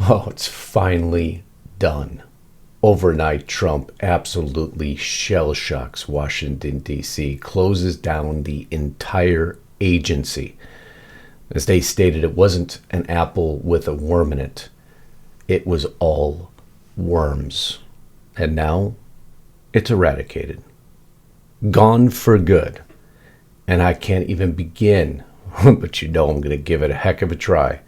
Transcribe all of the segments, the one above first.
Oh, it's finally done. Overnight, Trump absolutely shell shocks Washington, D.C., closes down the entire agency. As they stated, it wasn't an apple with a worm in it. It was all worms. And now it's eradicated. Gone for good. And I can't even begin, but you know I'm going to give it a heck of a try,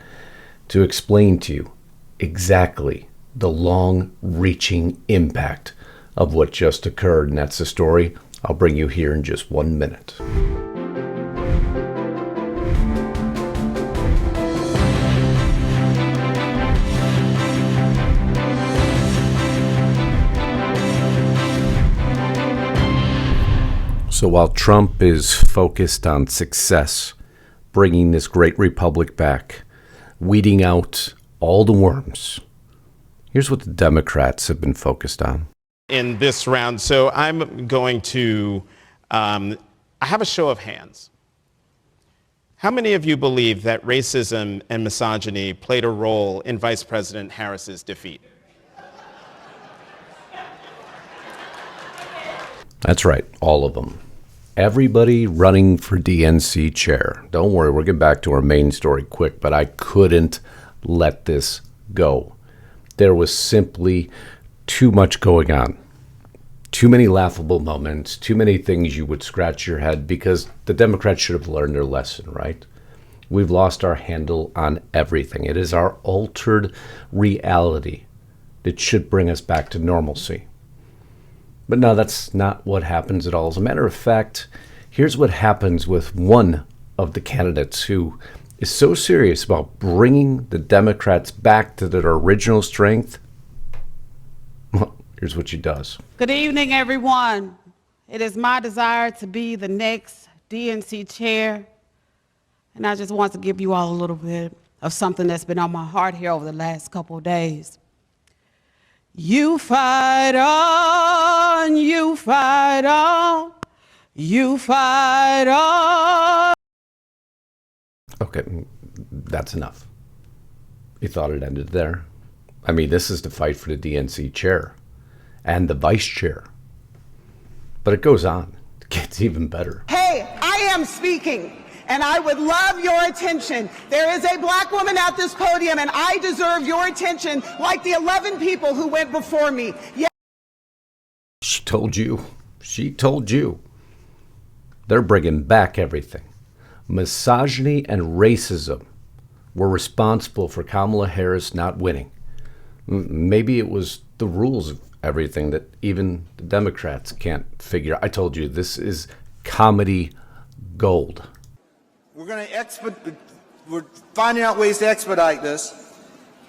to explain to you exactly the long-reaching impact of what just occurred. And that's the story I'll bring you here in just 1 minute. So while Trump is focused on success, bringing this great republic back, weeding out all the worms, here's what the Democrats have been focused on in this round. So I'm going to I have a show of hands. How many of you believe that racism and misogyny played a role in Vice President Harris's defeat? That's right, all of them. Everybody running for DNC chair. Don't worry, we'll get back to our main story quick, but I couldn't let this go. There was simply too much going on. Too many laughable moments, too many things you would scratch your head, because the Democrats should have learned their lesson, right? We've lost our handle on everything. It is our altered reality that should bring us back to normalcy. But no, that's not what happens at all. As a matter of fact, here's what happens with one of the candidates who is so serious about bringing the Democrats back to their original strength. Well, here's what she does. Good evening, everyone. It is my desire to be the next DNC chair. And I just want to give you all a little bit of something that's been on my heart here over the last couple of days. You fight on, you fight on, you fight on. Okay, that's enough. You thought it ended there? I mean, this is the fight for the DNC chair and the vice chair. But it goes on. It gets even better. Hey, I am speaking. And I would love your attention. There is a black woman at this podium, and I deserve your attention like the 11 people who went before me. Yeah. She told you. She told you. They're bringing back everything. Misogyny and racism were responsible for Kamala Harris not winning. Maybe it was the rules of everything that even the Democrats can't figure. I told you, this is comedy gold. We're finding out ways to expedite this.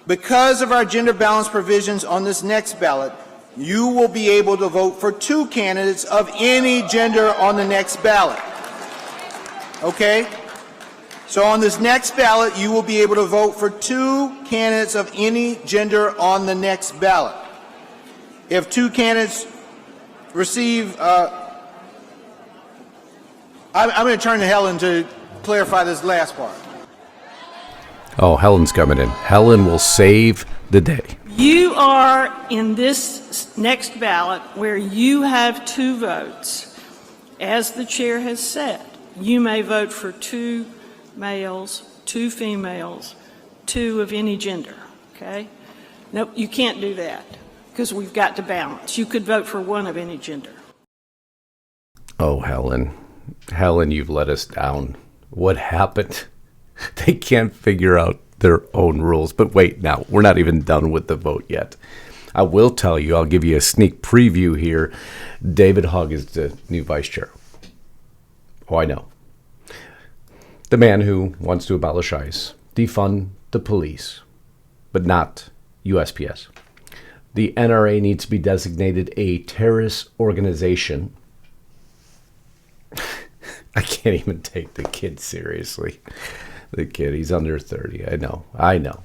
Because of our gender balance provisions on this next ballot, you will be able to vote for 2 candidates of any gender on the next ballot. Okay? So on this next ballot, you will be able to vote for 2 candidates of any gender on the next ballot. If 2 candidates receive, I'm going to turn to Helen to clarify this last part. Oh, Helen's coming in. Helen will save the day. You are in this next ballot where you have 2 votes. As the chair has said, you may vote for 2 males, 2 females, 2 of any gender, okay? Nope, you can't do that because we've got to balance. You could vote for 1 of any gender. Oh, Helen. Helen, you've let us down. What happened? They can't figure out their own rules. But wait, now, we're not even done with the vote yet. I will tell you, I'll give you a sneak preview here. David Hogg is the new vice chair. Oh, I know. The man who wants to abolish ICE, defund the police, but not USPS. The NRA needs to be designated a terrorist organization. I can't even take the kid seriously. The kid, he's under 30. I know.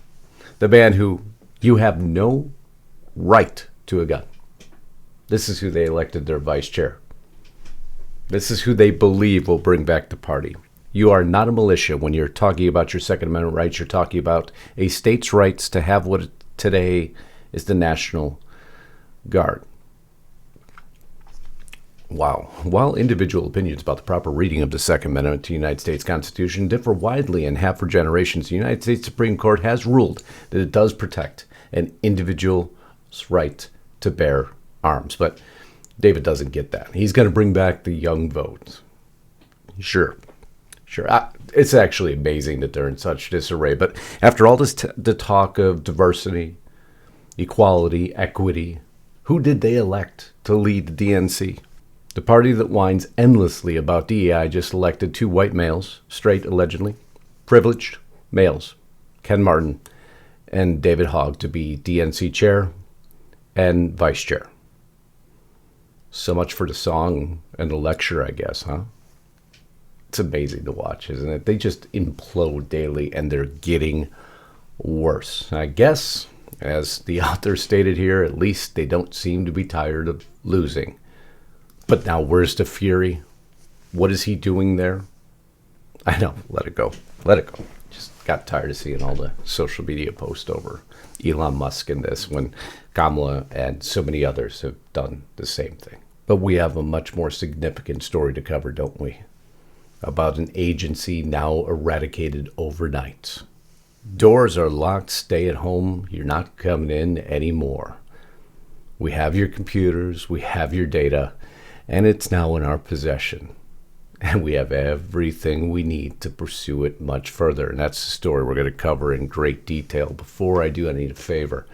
The man who, you have no right to a gun. This is who they elected their vice chair. This is who they believe will bring back the party. You are not a militia when you're talking about your Second Amendment rights. You're talking about a state's rights to have what it Today is the National Guard. Wow. While individual opinions about the proper reading of the Second Amendment to the United States Constitution differ widely and have for generations, the United States Supreme Court has ruled that it does protect an individual's right to bear arms. But David doesn't get that. He's going to bring back the young vote. Sure. It's actually amazing that they're in such disarray. But after all this the talk of diversity, equality, equity, who did they elect to lead the DNC? The party that whines endlessly about DEI just elected 2 white males, straight allegedly, privileged males, Ken Martin and David Hogg, to be DNC chair and vice chair. So much for the song and the lecture, I guess, huh? It's amazing to watch, isn't it? They just implode daily, and they're getting worse. I guess, as the author stated here, at least they don't seem to be tired of losing. But now, where's the fury? What is he doing there? I know, let it go. Let it go. Just got tired of seeing all the social media posts over Elon Musk and this, when Kamala and so many others have done the same thing. But we have a much more significant story to cover, don't we? About an agency now eradicated overnight. Doors are locked, stay at home, you're not coming in anymore. We have your computers, we have your data, and it's now in our possession. And we have everything we need to pursue it much further. And that's the story we're going to cover in great detail. Before I do, I need a favor.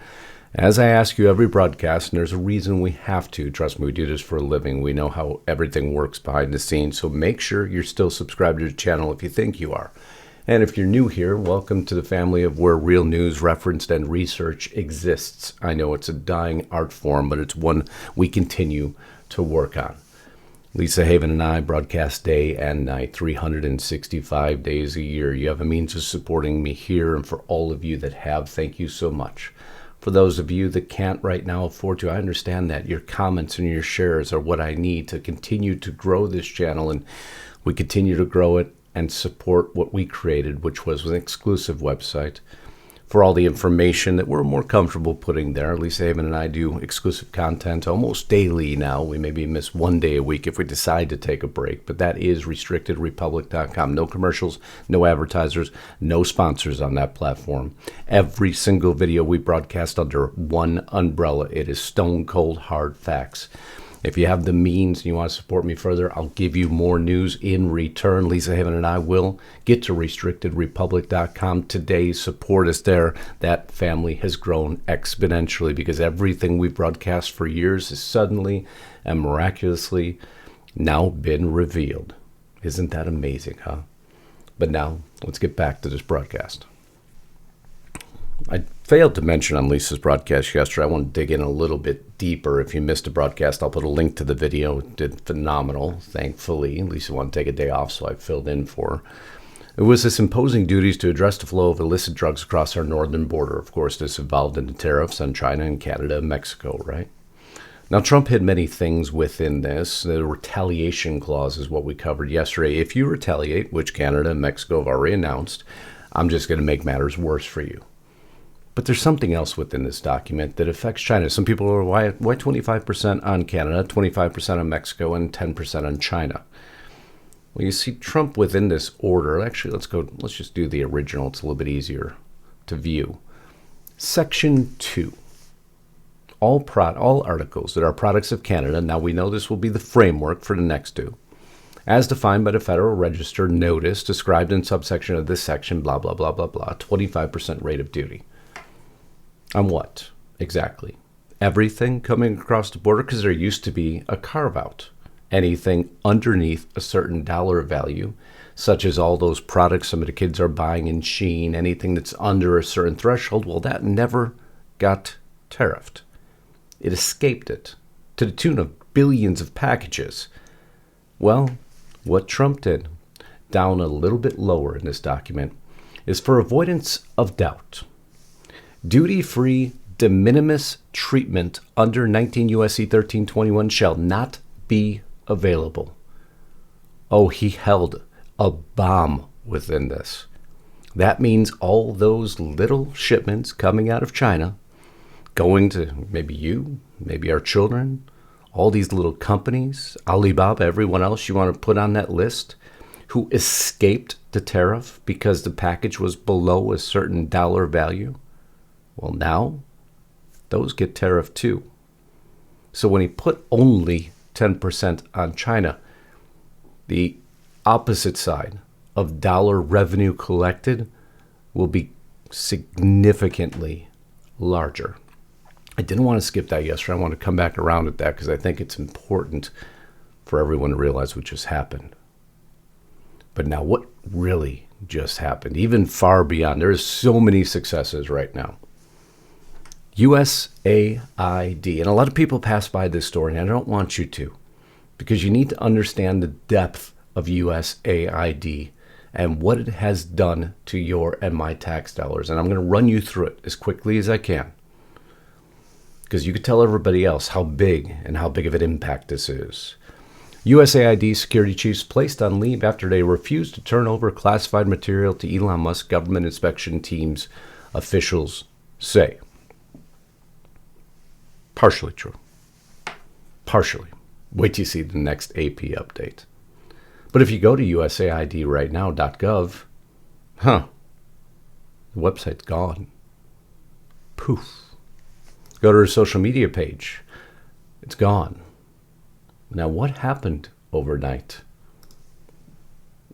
As I ask you every broadcast, and there's a reason we have to. Trust me, we do this for a living. We know how everything works behind the scenes. So make sure you're still subscribed to the channel if you think you are. And if you're new here, welcome to the family of where real news, referenced, and research exists. I know it's a dying art form, but it's one we continue to work on. Lisa Haven and I broadcast day and night, 365 days a year. You have a means of supporting me here, and for all of you that have, thank you so much. For those of you that can't right now afford to, I understand that. Your comments and your shares are what I need to continue to grow this channel, and we continue to grow it and support what we created, which was an exclusive website for all the information that we're more comfortable putting there. Lisa Haven and I do exclusive content almost daily now. We maybe miss 1 day a week if we decide to take a break, but that is restrictedrepublic.com. No commercials, no advertisers, no sponsors on that platform. Every single video we broadcast under one umbrella. It is stone cold hard facts. If you have the means and you want to support me further, I'll give you more news in return. Lisa Haven and I will get to restrictedrepublic.com today. Support us there. That family has grown exponentially because everything we've broadcast for years has suddenly and miraculously now been revealed. Isn't that amazing, huh? But now, let's get back to this broadcast. I failed to mention on Lisa's broadcast yesterday, I want to dig in a little bit deeper. If you missed a broadcast, I'll put a link to the video. It did phenomenal, thankfully. Lisa wanted to take a day off, so I filled in for her. It was this imposing duties to address the flow of illicit drugs across our northern border. Of course, this involved in the tariffs on China and Canada and Mexico, right? Now, Trump hid many things within this. The retaliation clause is what we covered yesterday. If you retaliate, which Canada and Mexico have already announced, I'm just going to make matters worse for you. But there's something else within this document that affects China. Some people are, why 25% on Canada, 25% on Mexico, and 10% on China? Well, you see Trump within this order. Actually, let's just do the original. It's a little bit easier to view. Section 2. All articles that are products of Canada, now we know this will be the framework for the next two, as defined by the Federal Register notice described in subsection of this section, blah, blah, blah, blah, blah, 25% rate of duty. On what exactly? Everything coming across the border, because there used to be a carve-out. Anything underneath a certain dollar value, such as all those products some of the kids are buying in Shein, anything that's under a certain threshold, well, that never got tariffed. It escaped it to the tune of billions of packages. Well, what Trump did, down a little bit lower in this document, is for avoidance of doubt. Duty-free de minimis treatment under 19 U.S.C. 1321 shall not be available. Oh, he held a bomb within this. That means all those little shipments coming out of China going to maybe you, maybe our children, all these little companies, Alibaba, everyone else you want to put on that list who escaped the tariff because the package was below a certain dollar value? Well, now those get tariffed too. So when he put only 10% on China, the opposite side of dollar revenue collected will be significantly larger. I didn't want to skip that yesterday. I want to come back around at that because I think it's important for everyone to realize what just happened. But now what really just happened, even far beyond, there's so many successes right now. USAID, and a lot of people pass by this story, and I don't want you to, because you need to understand the depth of USAID and what it has done to your and my tax dollars. And I'm going to run you through it as quickly as I can, because you could tell everybody else how big of an impact this is. USAID security chiefs placed on leave after they refused to turn over classified material to Elon Musk government inspection teams, officials say. Partially true. Partially. Wait till you see the next AP update. But if you go to USAIDrightnow.gov, the website's gone. Poof. Go to her social media page. It's gone. Now, what happened overnight?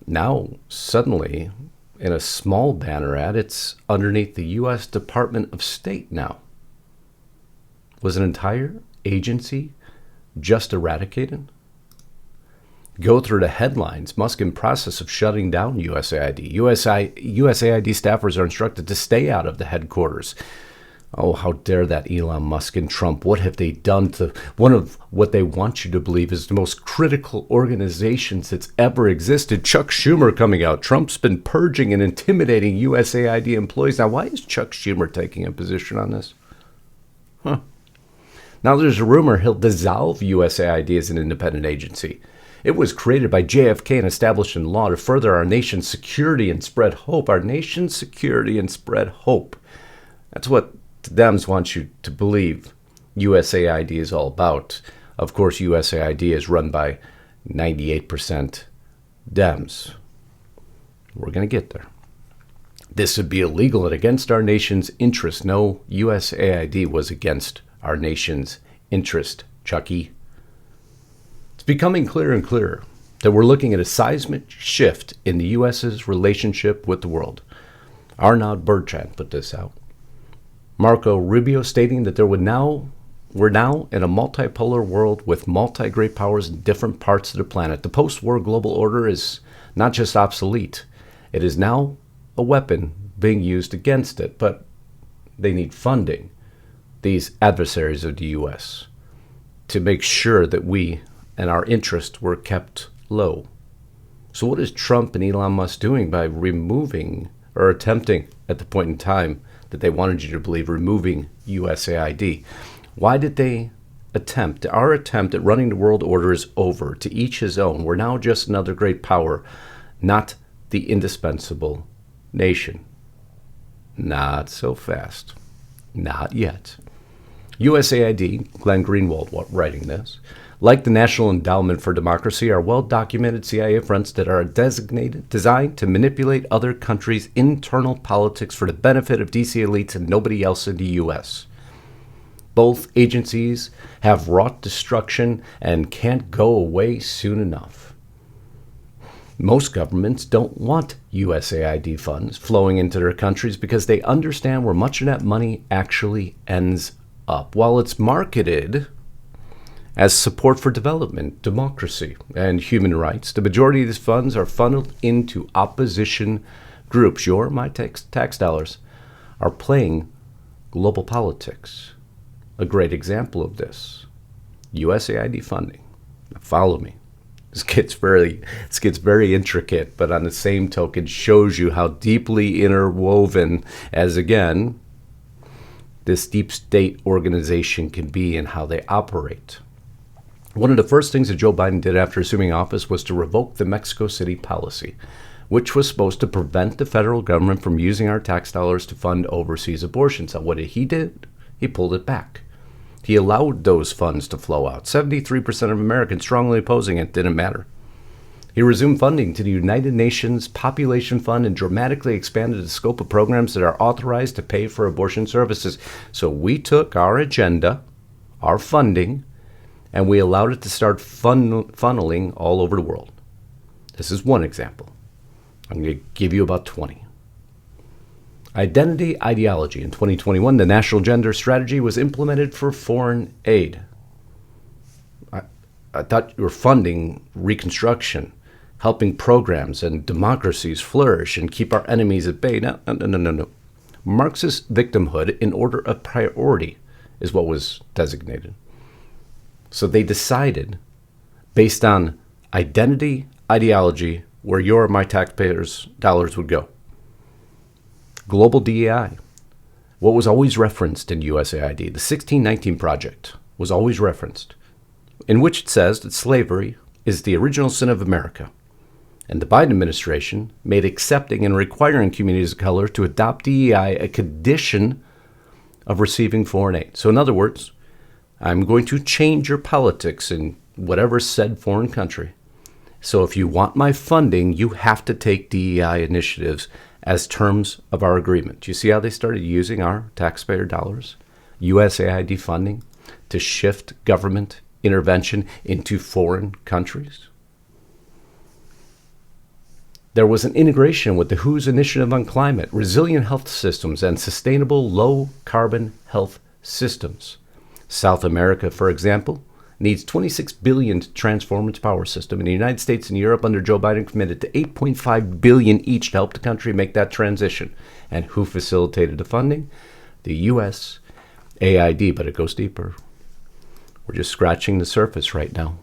Now, suddenly, in a small banner ad, it's underneath the U.S. Department of State now. Was an entire agency just eradicated? Go through the headlines. Musk in process of shutting down USAID. USAID staffers are instructed to stay out of the headquarters. Oh, how dare that Elon Musk and Trump. What have they done to one of what they want you to believe is the most critical organizations that's ever existed? Chuck Schumer coming out. Trump's been purging and intimidating USAID employees. Now, why is Chuck Schumer taking a position on this? Now there's a rumor he'll dissolve USAID as an independent agency. It was created by JFK and established in law to further our nation's security and spread hope. Our nation's security and spread hope. That's what the Dems want you to believe USAID is all about. Of course, USAID is run by 98% Dems. We're going to get there. This would be illegal and against our nation's interest. No, USAID was against our nation's interest, Chucky. It's becoming clearer and clearer that we're looking at a seismic shift in the U.S.'s relationship with the world. Arnaud Bertrand put this out. Marco Rubio stating that we're now in a multipolar world with multi-great powers in different parts of the planet. The post-war global order is not just obsolete. It is now a weapon being used against it, but they need funding, these adversaries of the U.S., to make sure that we and our interests were kept low. So what is Trump and Elon Musk doing by removing, or attempting at the point in time that they wanted you to believe, removing USAID? Why did they attempt? Our attempt at running the world order is over. To each his own. We're now just another great power, not the indispensable nation. Not so fast. Not yet. USAID, Glenn Greenwald writing this, like the National Endowment for Democracy, are well-documented CIA fronts that are designed to manipulate other countries' internal politics for the benefit of DC elites and nobody else in the U.S. Both agencies have wrought destruction and can't go away soon enough. Most governments don't want USAID funds flowing into their countries because they understand where much of that money actually ends up. While it's marketed as support for development, democracy, and human rights, the majority of these funds are funneled into opposition groups. Your, my tax dollars are playing global politics. A great example of this, USAID funding. Now follow me. This gets very intricate, but on the same token shows you how deeply interwoven, as again, this deep state organization can be and how they operate. One of the first things that Joe Biden did after assuming office was to revoke the Mexico City policy, which was supposed to prevent the federal government from using our tax dollars to fund overseas abortions. Now, what did he do? he pulled it back. He allowed those funds to flow out. 73% of Americans strongly opposing it. Didn't matter. He resumed funding to the United Nations Population Fund and dramatically expanded the scope of programs that are authorized to pay for abortion services. So we took our agenda, our funding, and we allowed it to start funneling all over the world. This is one example. I'm going to give you about 20. Identity ideology. In 2021, the National Gender Strategy was implemented for foreign aid. I thought you were funding reconstruction, helping programs and democracies flourish and keep our enemies at bay. No. Marxist victimhood in order of priority is what was designated. So they decided, based on identity ideology, where your or my taxpayers' dollars would go. Global DEI, what was always referenced in USAID, the 1619 Project was always referenced, in which it says that slavery is the original sin of America. And the Biden administration made accepting and requiring communities of color to adopt DEI a condition of receiving foreign aid. So in other words, I'm going to change your politics in whatever said foreign country. So if you want my funding, you have to take DEI initiatives as terms of our agreement. Do you see how they started using our taxpayer dollars, USAID funding, to shift government intervention into foreign countries? There was an integration with the WHO's Initiative on Climate, Resilient Health Systems, and Sustainable Low-Carbon Health Systems. South America, for example, needs $26 billion to transform its power system. And the United States and Europe under Joe Biden committed to $8.5 billion each to help the country make that transition. And who facilitated the funding? The USAID, but it goes deeper. We're just scratching the surface right now.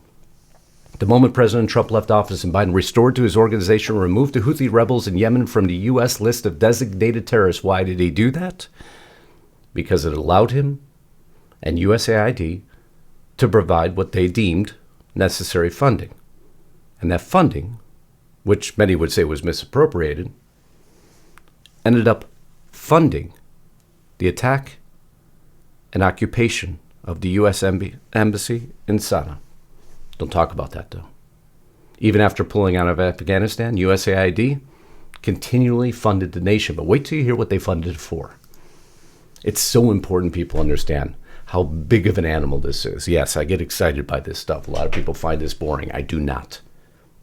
The moment President Trump left office and Biden restored to his organization, removed the Houthi rebels in Yemen from the U.S. list of designated terrorists. Why did he do that? Because it allowed him and USAID to provide what they deemed necessary funding. And that funding, which many would say was misappropriated, ended up funding the attack and occupation of the U.S. Embassy in Sana'a. Don't talk about that, though. Even after pulling out of Afghanistan, USAID continually funded the nation. But wait till you hear what they funded it for. It's so important people understand how big of an animal this is. Yes, I get excited by this stuff. A lot of people find this boring. I do not.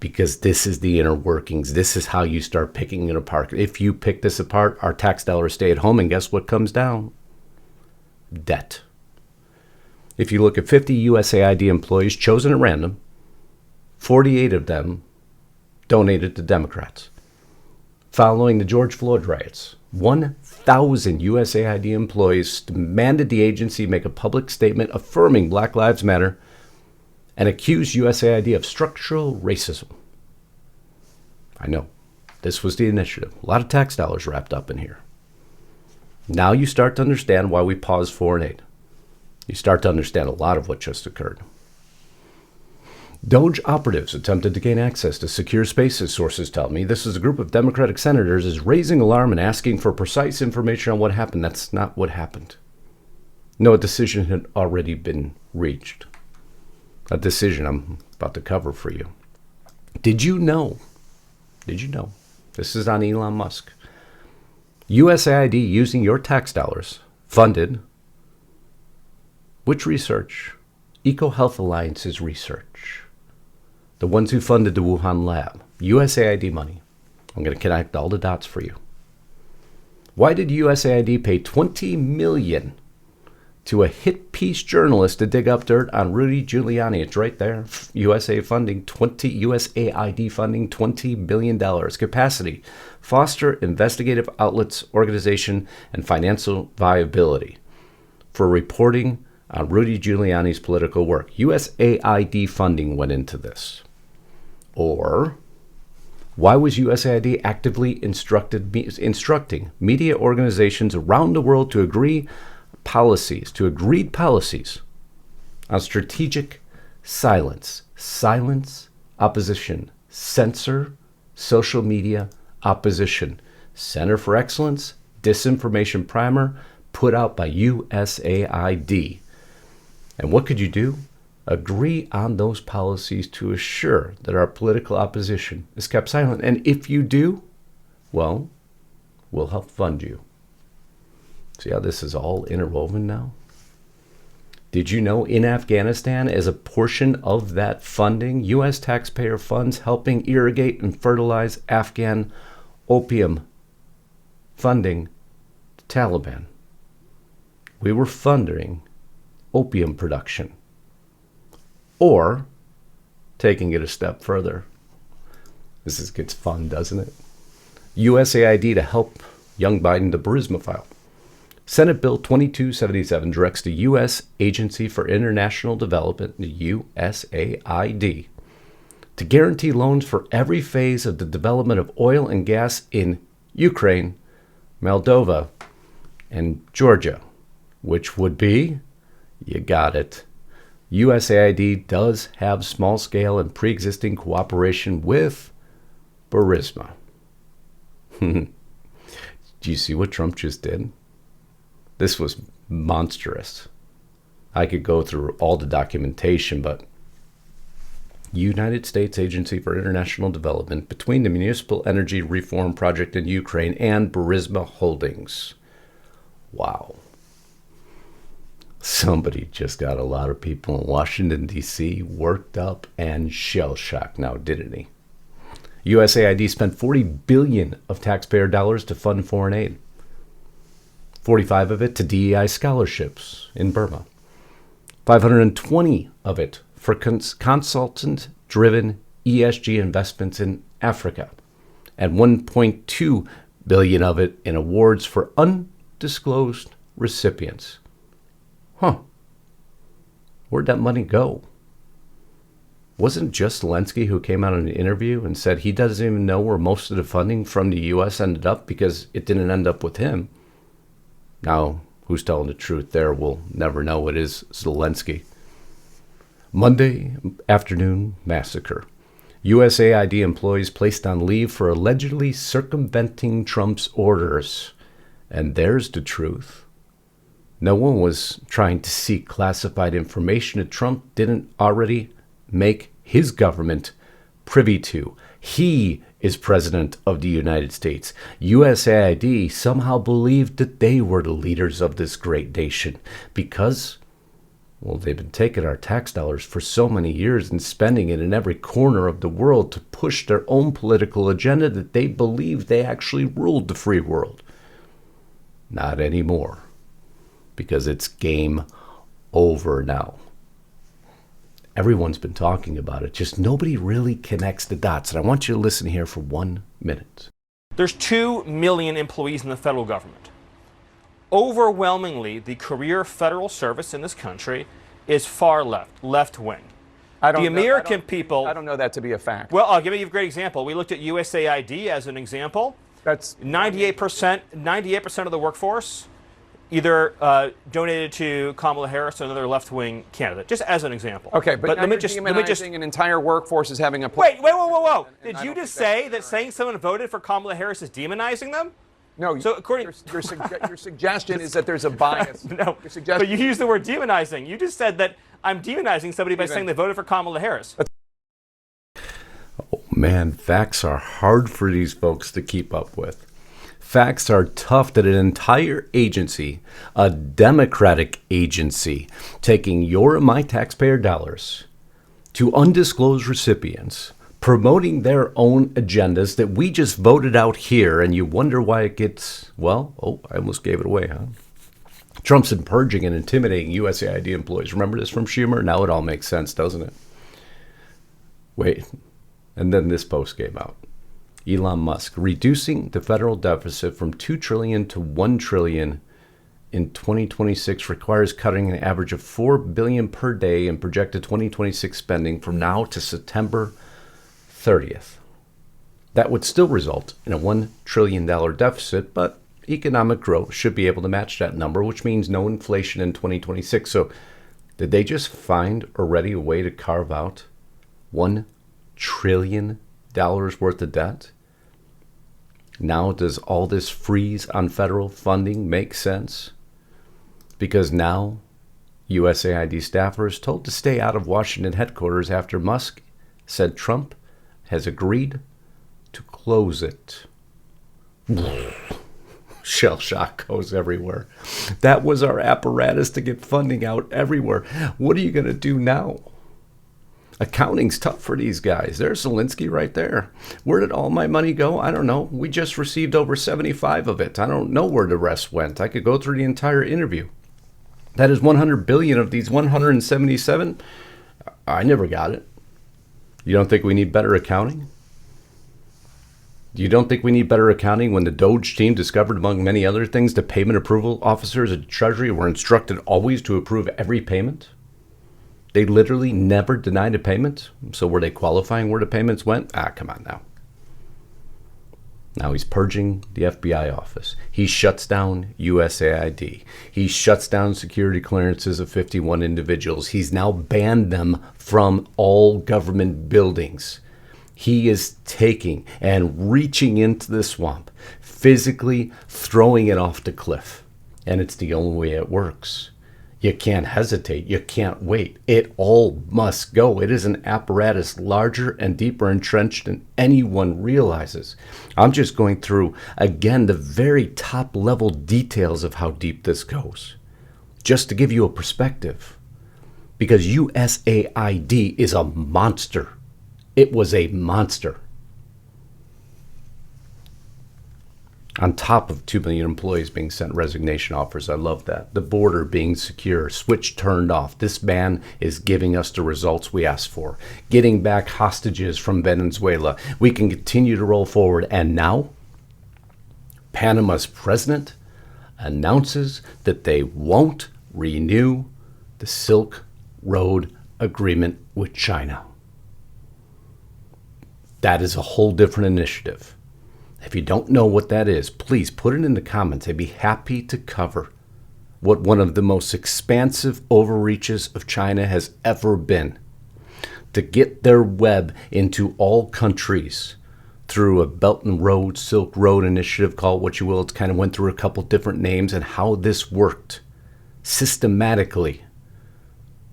Because this is the inner workings. This is how you start picking it apart. If you pick this apart, our tax dollars stay at home, and guess what comes down? Debt. If you look at 50 USAID employees chosen at random, 48 of them donated to Democrats. Following the George Floyd riots, 1,000 USAID employees demanded the agency make a public statement affirming Black Lives Matter and accused USAID of structural racism. I know, this was the initiative. A lot of tax dollars wrapped up in here. Now you start to understand why we paused foreign aid. You start to understand a lot of what just occurred. Doge operatives attempted to gain access to secure spaces, sources tell me. This is a group of Democratic senators is raising alarm and asking for precise information on what happened. That's not what happened. No, a decision had already been reached. A decision I'm about to cover for you. Did you know? This is on Elon Musk. USAID, using your tax dollars, funded which research? EcoHealth Alliance's research. The ones who funded the Wuhan lab. USAID money. I'm going to connect all the dots for you. Why did USAID pay $20 million to a hit piece journalist to dig up dirt on Rudy Giuliani? It's right there. USAID funding $20 billion. Capacity. Foster investigative outlets, organization, and financial viability for reporting on Rudy Giuliani's political work. USAID funding went into this. Or, why was USAID actively instructing media organizations around the world to agreed policies on strategic silence, opposition, censor, social media, opposition, Center for Excellence, disinformation primer, put out by USAID. And what could you do? Agree on those policies to assure that our political opposition is kept silent. And if you do, well, we'll help fund you. See how this is all interwoven now? Did you know in Afghanistan, as a portion of that funding, U.S. taxpayer funds helping irrigate and fertilize Afghan opium funding the Taliban? We were funding opium production. Or, taking it a step further, gets fun, doesn't it? USAID to help young Biden to Burisma file. Senate Bill 2277 directs the U.S. Agency for International Development, the USAID, to guarantee loans for every phase of the development of oil and gas in Ukraine, Moldova, and Georgia, which would be, you got it, USAID does have small-scale and pre-existing cooperation with Burisma. Do you see what Trump just did? This was monstrous. I could go through all the documentation, but United States Agency for International Development between the Municipal Energy Reform Project in Ukraine and Burisma Holdings. Wow. Somebody just got a lot of people in Washington, D.C. worked up and shell-shocked now, didn't he? USAID spent $40 billion of taxpayer dollars to fund foreign aid. 45 of it to DEI scholarships in Burma. 520 of it for consultant-driven ESG investments in Africa. And 1.2 billion of it in awards for undisclosed recipients. Where'd that money go? Wasn't just Zelensky who came out in an interview and said he doesn't even know where most of the funding from the U.S. ended up because it didn't end up with him? Now, who's telling the truth there? We'll never know. It is Zelensky. Monday afternoon massacre. USAID employees placed on leave for allegedly circumventing Trump's orders. And there's the truth. No one was trying to seek classified information that Trump didn't already make his government privy to. He is president of the United States. USAID somehow believed that they were the leaders of this great nation because, well, they've been taking our tax dollars for so many years and spending it in every corner of the world to push their own political agenda that they believed they actually ruled the free world. Not anymore, because it's game over now. Everyone's been talking about it, just nobody really connects the dots. And I want you to listen here for 1 minute. There's 2 million employees in the federal government. Overwhelmingly, the career federal service in this country is far left wing. The American people... I don't know that to be a fact. Well, I'll give you a great example. We looked at USAID as an example. That's 98% of the workforce either donated to Kamala Harris or another left-wing candidate, just as an example. Okay, but let me just an entire workforce is having a... Whoa. Did you just say that saying someone voted for Kamala Harris is demonizing them? No, so according your suggestion is that there's a bias. No, but you used the word demonizing. You just said that I'm demonizing somebody by saying they voted for Kamala Harris. Oh man, facts are hard for these folks to keep up with. Facts are tough that an entire agency, a Democratic agency, taking your and my taxpayer dollars to undisclosed recipients, promoting their own agendas that we just voted out here, and you wonder why it gets, well, I almost gave it away, huh? Trump's been purging and intimidating USAID employees. Remember this from Schumer? Now it all makes sense, doesn't it? Wait, and then this post came out. Elon Musk, reducing the federal deficit from $2 trillion to $1 trillion in 2026 requires cutting an average of $4 billion per day in projected 2026 spending from now to September 30th. That would still result in a $1 trillion deficit, but economic growth should be able to match that number, which means no inflation in 2026. So did they just find already a way to carve out $1 trillion worth of debt? Now, does all this freeze on federal funding make sense? Because now USAID staffers told to stay out of Washington headquarters after Musk said Trump has agreed to close it. Shell shock goes everywhere. That was our apparatus to get funding out everywhere. What are you going to do now? Accounting's tough for these guys. There's Zelensky right there. Where did all my money go? I don't know. We just received over 75 of it. I don't know where the rest went. I could go through the entire interview. That is 100 billion of these 177. I never got it. You don't think we need better accounting? You don't think we need better accounting when the Doge team discovered, among many other things, the payment approval officers at Treasury were instructed always to approve every payment? They literally never denied a payment. So were they qualifying where the payments went? Come on now. Now he's purging the FBI office. He shuts down USAID. He shuts down security clearances of 51 individuals. He's now banned them from all government buildings. He is taking and reaching into the swamp, physically throwing it off the cliff. And it's the only way it works. You can't hesitate. You can't wait. It all must go. It is an apparatus larger and deeper entrenched than anyone realizes. I'm just going through, again, the very top level details of how deep this goes, just to give you a perspective. Because USAID is a monster. It was a monster. On top of 2 million employees being sent resignation offers. I love that. The border being secure, switch turned off. This ban is giving us the results we asked for. Getting back hostages from Venezuela. We can continue to roll forward. And now, Panama's president announces that they won't renew the Silk Road Agreement with China. That is a whole different initiative. If you don't know what that is, please put it in the comments. I'd be happy to cover what one of the most expansive overreaches of China has ever been. To get their web into all countries through a Belt and Road, Silk Road initiative, call it what you will. It's kind of went through a couple different names and how this worked systematically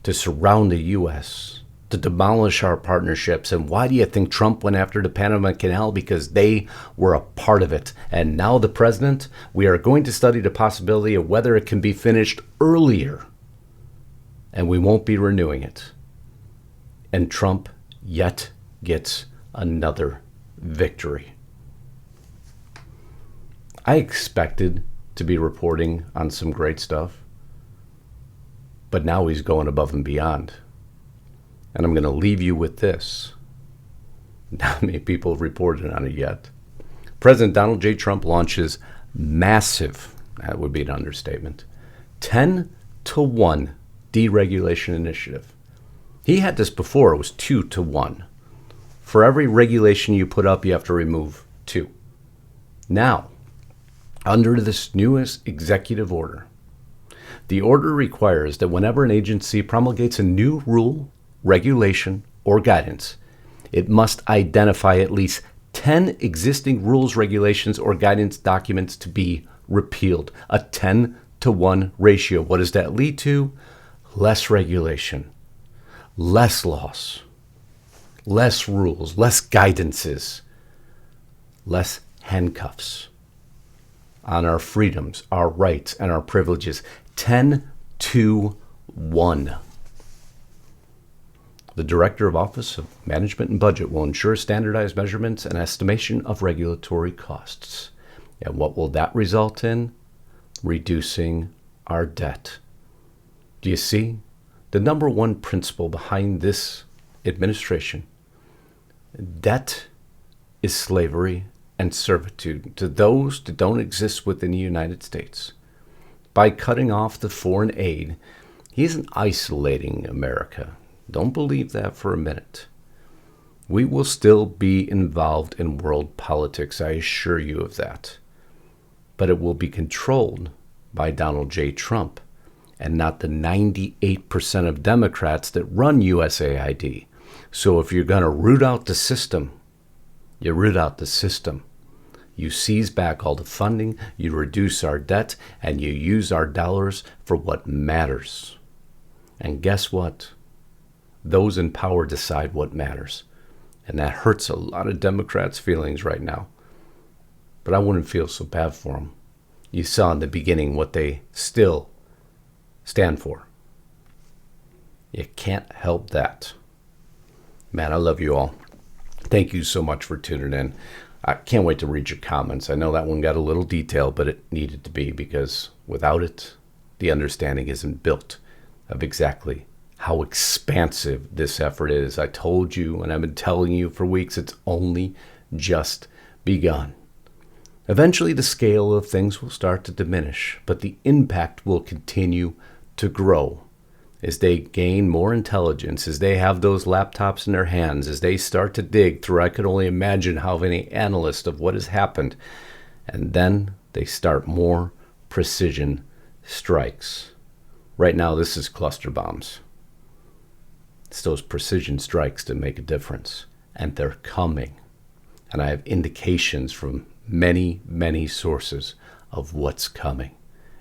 to surround the U.S., to demolish our partnerships. And why do you think Trump went after the Panama Canal? Because they were a part of it. And now the president, we are going to study the possibility of whether it can be finished earlier. And we won't be renewing it. And Trump yet gets another victory. I expected to be reporting on some great stuff. But now he's going above and beyond. And I'm going to leave you with this. Not many people have reported on it yet. President Donald J. Trump launches massive, that would be an understatement, 10-to-1 deregulation initiative. He had this before. It was 2-to-1. For every regulation you put up, you have to remove 2. Now, under this newest executive order, the order requires that whenever an agency promulgates a new rule, regulation, or guidance, it must identify at least 10 existing rules, regulations, or guidance documents to be repealed. A 10-to-1 ratio. What does that lead to? Less regulation, less laws, less rules, less guidances, less handcuffs on our freedoms, our rights, and our privileges. 10-to-1. The Director of Office of Management and Budget will ensure standardized measurements and estimation of regulatory costs. And what will that result in? Reducing our debt. Do you see? The number one principle behind this administration: debt is slavery and servitude to those that don't exist within the United States. By cutting off the foreign aid, he isn't isolating America. Don't believe that for a minute. We will still be involved in world politics, I assure you of that. But it will be controlled by Donald J. Trump and not the 98% of Democrats that run USAID. So if you're going to root out the system, you root out the system. You seize back all the funding, you reduce our debt, and you use our dollars for what matters. And guess what? Those in power decide what matters. And that hurts a lot of Democrats' feelings right now. But I wouldn't feel so bad for them. You saw in the beginning what they still stand for. You can't help that. Man, I love you all. Thank you so much for tuning in. I can't wait to read your comments. I know that one got a little detailed, but it needed to be, because without it, the understanding isn't built of exactly how expansive this effort is. I told you, and I've been telling you for weeks, it's only just begun. Eventually, the scale of things will start to diminish, but the impact will continue to grow as they gain more intelligence, as they have those laptops in their hands, as they start to dig through, I could only imagine how many analysts of what has happened, and then they start more precision strikes. Right now, this is cluster bombs. It's those precision strikes that make a difference, and they're coming. And I have indications from many, many sources of what's coming.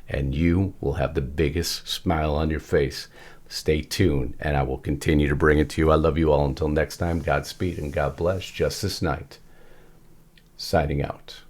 And you will have the biggest smile on your face. Stay tuned, and I will continue to bring it to you. I love you all. Until next time, Godspeed and God bless. Justus Knight, signing out.